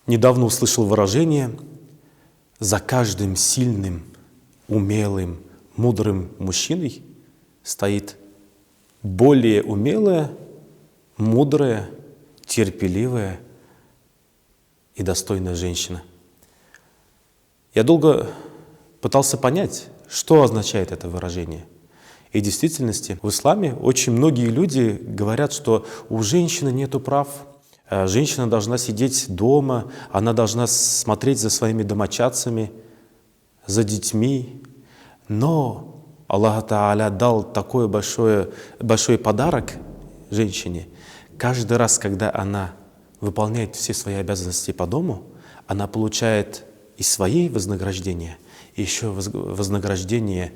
Недавно услышал выражение: за каждым сильным, умелым, мудрым мужчиной стоит более умелая, мудрая, терпеливая и достойная женщина. Я долго пытался понять, что означает это выражение. И в действительности в исламе очень многие люди говорят, что у женщины нету прав, женщина должна сидеть дома, она должна смотреть за своими домочадцами, за детьми. Но Аллах Тааля дал такой большой подарок женщине. Каждый раз, когда она выполняет все свои обязанности по дому, она получает и свои вознаграждения, и еще вознаграждение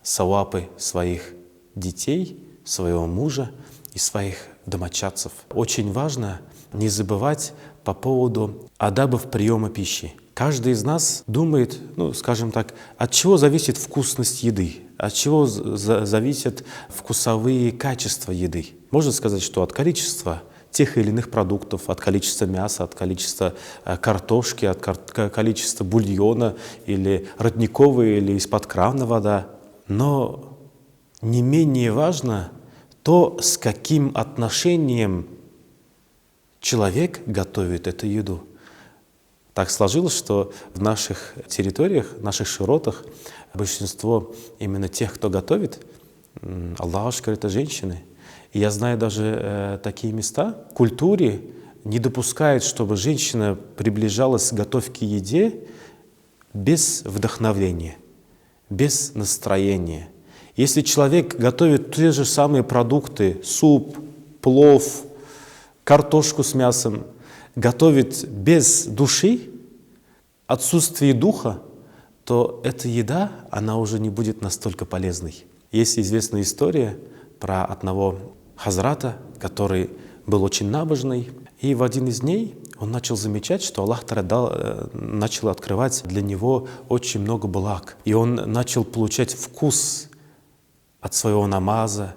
савапы своих детей, своего мужа и своих домочадцев. Очень важно не забывать по поводу адабов приема пищи. Каждый из нас думает, скажем так, от чего зависит вкусность еды, от чего зависят вкусовые качества еды. Можно сказать, что от количества тех или иных продуктов, от количества мяса, от количества картошки, от количества бульона, или родниковая, или из-под крана вода. Но не менее важно то, с каким отношением человек готовит эту еду. Так сложилось, что в наших территориях, в наших широтах большинство именно тех, кто готовит, Аллахушкар, это женщины. И я знаю даже такие места. В культуре не допускают, чтобы женщина приближалась к готовке еде без вдохновения, без настроения. Если человек готовит те же самые продукты, суп, плов, картошку с мясом, готовит без души, отсутствие духа, то эта еда, она уже не будет настолько полезной. Есть известная история про одного хазрата, который был очень набожный, и в один из дней он начал замечать, что Аллах начал открывать для него очень много благ. И он начал получать вкус от своего намаза,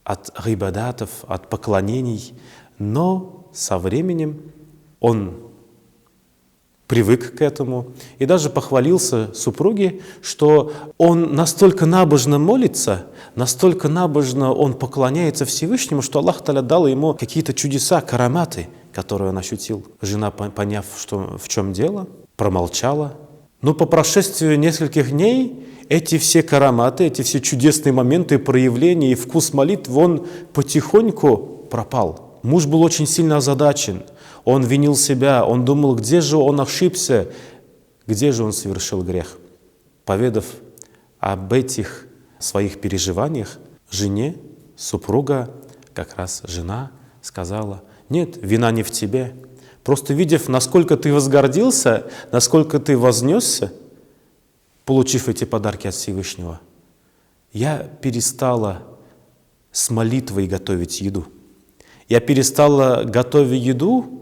от гибадатов, от поклонений. Но со временем он привык к этому и даже похвалился супруге, что он настолько набожно молится, настолько набожно он поклоняется Всевышнему, что Аллах Та'аля дал ему какие-то чудеса, караматы, которые он ощутил. Жена, поняв, что в чем дело, промолчала. Но по прошествии нескольких дней эти все караматы, эти все чудесные моменты, проявления и вкус молитв, он потихоньку пропал. Муж был очень сильно озадачен. Он винил себя, он думал, где же он ошибся, где же он совершил грех. Поведав об этих своих переживаниях жене, супруга, как раз жена сказала: нет, вина не в тебе. Просто видев, насколько ты возгордился, насколько ты вознесся, получив эти подарки от Всевышнего, я перестала с молитвой готовить еду. Я перестала, готовя еду,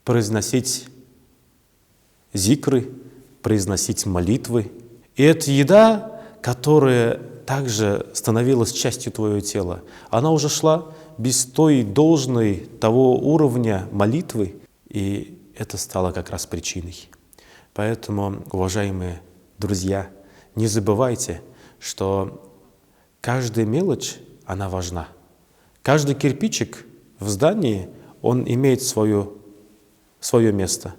произносить зикры, произносить молитвы. И эта еда, которая также становилась частью твоего тела, она уже шла без той должной того уровня молитвы, и это стало как раз причиной. Поэтому, уважаемые друзья, не забывайте, что каждая мелочь, она важна. Каждый кирпичик в здании, он имеет свое место.